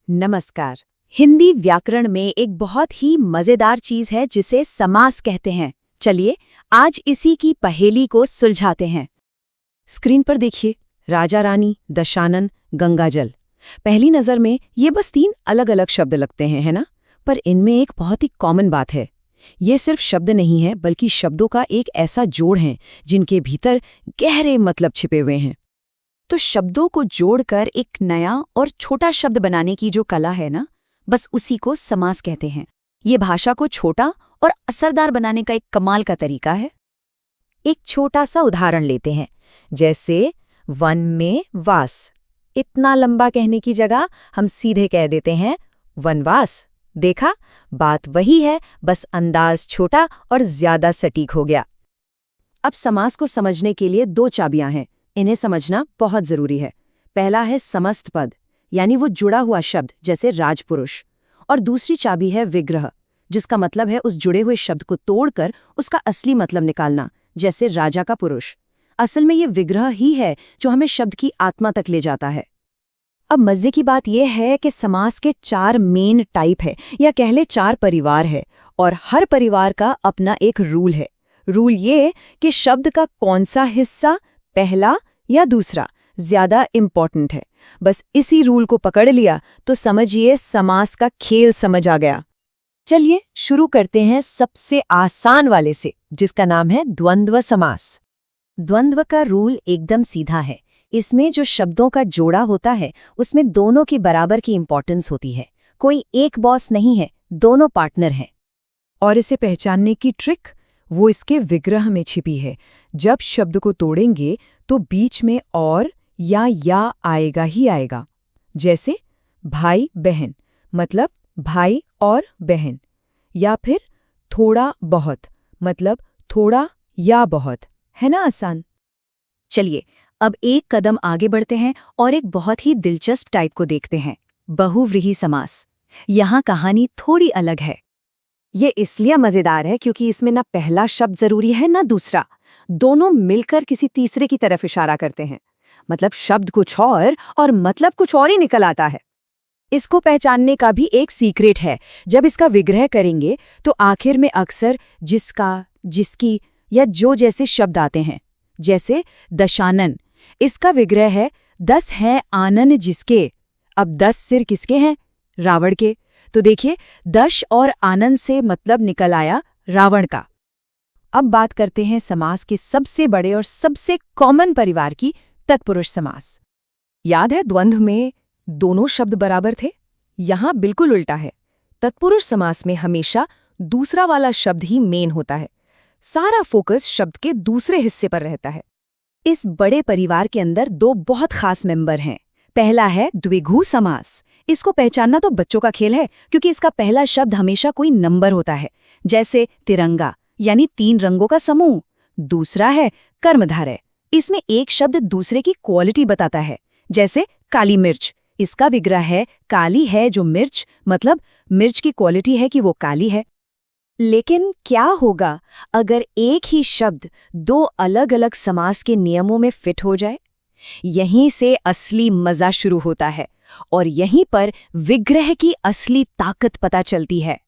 नमस्कार। हिंदी व्याकरण में एक बहुत ही मजेदार चीज है जिसे समास कहते हैं। चलिए आज इसी की पहेली को सुलझाते हैं। स्क्रीन पर देखिए, राजा रानी, दशानन, गंगाजल। पहली नजर में ये बस 3 अलग अलग शब्द लगते हैं, है ना? पर इनमें एक बहुत ही कॉमन बात है। ये सिर्फ शब्द नहीं है, बल्कि शब्दों का एक ऐसा जोड़ है जिनके भीतर गहरे मतलब छिपे हुए हैं। तो शब्दों को जोड़कर एक नया और छोटा शब्द बनाने की जो कला है ना, बस उसी को समास कहते हैं। ये भाषा को छोटा और असरदार बनाने का एक कमाल का तरीका है। एक छोटा सा उदाहरण लेते हैं, जैसे वन में वास। इतना लंबा कहने की जगह हम सीधे कह देते हैं वनवास। देखा, बात वही है, बस अंदाज छोटा और ज्यादा सटीक हो गया। अब समास को समझने के लिए 2 चाबियां हैं। इन्हें समझना बहुत जरूरी है। पहला है समस्त पद, यानी वो जुड़ा हुआ शब्द, जैसे राजपुरुष। और दूसरी चाबी है विग्रह, जिसका मतलब है उस जुड़े हुए शब्द को तोड़कर उसका असली मतलब निकालना, जैसे राजा का पुरुष। असल में ये विग्रह ही है जो हमें शब्द की आत्मा तक ले जाता है। अब मजे की बात यह है कि समास के 4 मेन टाइप है, या कह ले 4 परिवार है, और हर परिवार का अपना एक रूल है। रूल ये कि शब्द का कौन सा हिस्सा, पहला या दूसरा, ज्यादा इम्पॉर्टेंट है। बस इसी रूल को पकड़ लिया तो समझिए समास का खेल समझ आ गया। चलिए शुरू करते हैं सबसे आसान वाले से, जिसका नाम है द्वंद्व समास। द्वंद्व का रूल एकदम सीधा है। इसमें जो शब्दों का जोड़ा होता है उसमें दोनों की बराबर की इंपॉर्टेंस होती है। कोई एक बॉस नहीं है, दोनों पार्टनर हैं। और इसे पहचानने की ट्रिक वो इसके विग्रह में छिपी है। जब शब्द को तोड़ेंगे तो बीच में और या आएगा ही आएगा। जैसे भाई बहन, मतलब भाई और बहन। या फिर थोड़ा बहुत, मतलब थोड़ा या बहुत। है ना आसान? चलिए अब एक कदम आगे बढ़ते हैं और एक बहुत ही दिलचस्प टाइप को देखते हैं, बहुव्रीहि समास। यहाँ कहानी थोड़ी अलग है। ये इसलिए मजेदार है क्योंकि इसमें ना पहला शब्द जरूरी है ना दूसरा। दोनों मिलकर किसी तीसरे की तरफ इशारा करते हैं। मतलब शब्द कुछ और मतलब कुछ और ही निकल आता है। इसको पहचानने का भी एक सीक्रेट है। जब इसका विग्रह करेंगे तो आखिर में अक्सर जिसका, जिसकी या जो जैसे शब्द आते हैं। जैसे दशानन, इसका विग्रह है 10 हैं आनन जिसके। अब 10 सिर किसके हैं? रावण के। तो देखिए, दश और आनंद से मतलब निकल आया रावण का। अब बात करते हैं समास के सबसे बड़े और सबसे कॉमन परिवार की, तत्पुरुष समास। याद है द्वंद्व में दोनों शब्द बराबर थे? यहाँ बिल्कुल उल्टा है। तत्पुरुष समास में हमेशा दूसरा वाला शब्द ही मेन होता है। सारा फोकस शब्द के दूसरे हिस्से पर रहता है। इस बड़े परिवार के अंदर 2 बहुत खास मेंबर हैं। पहला है द्विगु समास। इसको पहचानना तो बच्चों का खेल है, क्योंकि इसका पहला शब्द हमेशा कोई नंबर होता है, जैसे तिरंगा, यानी 3 रंगों का समूह। दूसरा है कर्मधारय। इसमें एक शब्द दूसरे की क्वालिटी बताता है, जैसे काली मिर्च। इसका विग्रह है काली है जो मिर्च, मतलब मिर्च की क्वालिटी है कि वो काली है। लेकिन क्या होगा अगर एक ही शब्द 2 अलग अलग समास के नियमों में फिट हो जाए? यहीं से असली मजा शुरू होता है और यहीं पर विग्रह की असली ताकत पता चलती है।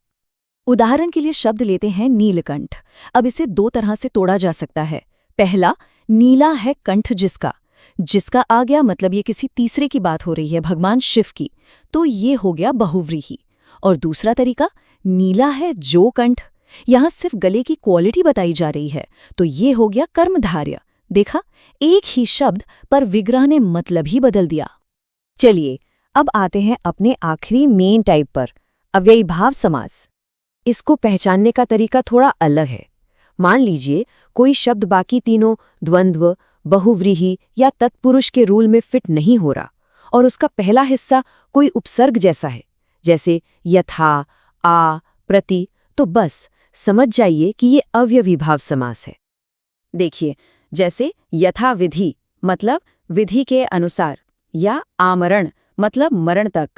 उदाहरण के लिए शब्द लेते हैं नीलकंठ। अब इसे 2 तरह से तोड़ा जा सकता है। पहला, नीला है कंठ जिसका। जिसका आ गया मतलब ये किसी तीसरे की बात हो रही है, भगवान शिव की, तो ये हो गया बहुव्रीहि। और दूसरा तरीका, नीला है जो कंठ। यहां सिर्फ गले की क्वालिटी बताई जा रही है, तो ये हो गया कर्मधार्य। देखा, एक ही शब्द पर विग्रह ने मतलब ही बदल दिया। चलिए अब आते हैं अपने आखिरी मेन टाइप पर, अव्ययीभाव समास। इसको पहचानने का तरीका थोड़ा अलग है। मान लीजिए कोई शब्द बाकी तीनों द्वंद्व, बहुव्रीहि या तत्पुरुष के रूल में फिट नहीं हो रहा, और उसका पहला हिस्सा कोई उपसर्ग जैसा है, जैसे यथा, आ, प्रति, तो बस समझ जाइए कि ये अव्ययीभाव समास है। देखिए, जैसे यथा विधि, मतलब विधि के अनुसार, या आमरण, मतलब मरण तक।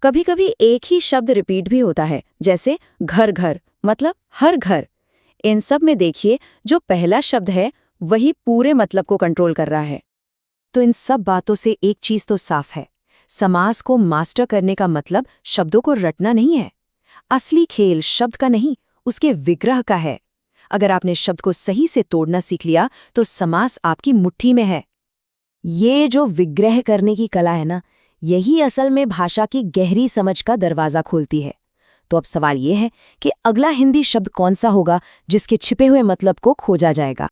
कभी कभी एक ही शब्द रिपीट भी होता है, जैसे घर घर, मतलब हर घर। इन सब में देखिए, जो पहला शब्द है वही पूरे मतलब को कंट्रोल कर रहा है। तो इन सब बातों से एक चीज तो साफ है, समास को मास्टर करने का मतलब शब्दों को रटना नहीं है। असली खेल शब्द का नहीं, उसके विग्रह का है। अगर आपने शब्द को सही से तोड़ना सीख लिया तो समास आपकी मुट्ठी में है। ये जो विग्रह करने की कला है ना, यही असल में भाषा की गहरी समझ का दरवाज़ा खोलती है। तो अब सवाल ये है कि अगला हिंदी शब्द कौन सा होगा जिसके छिपे हुए मतलब को खोजा जाएगा।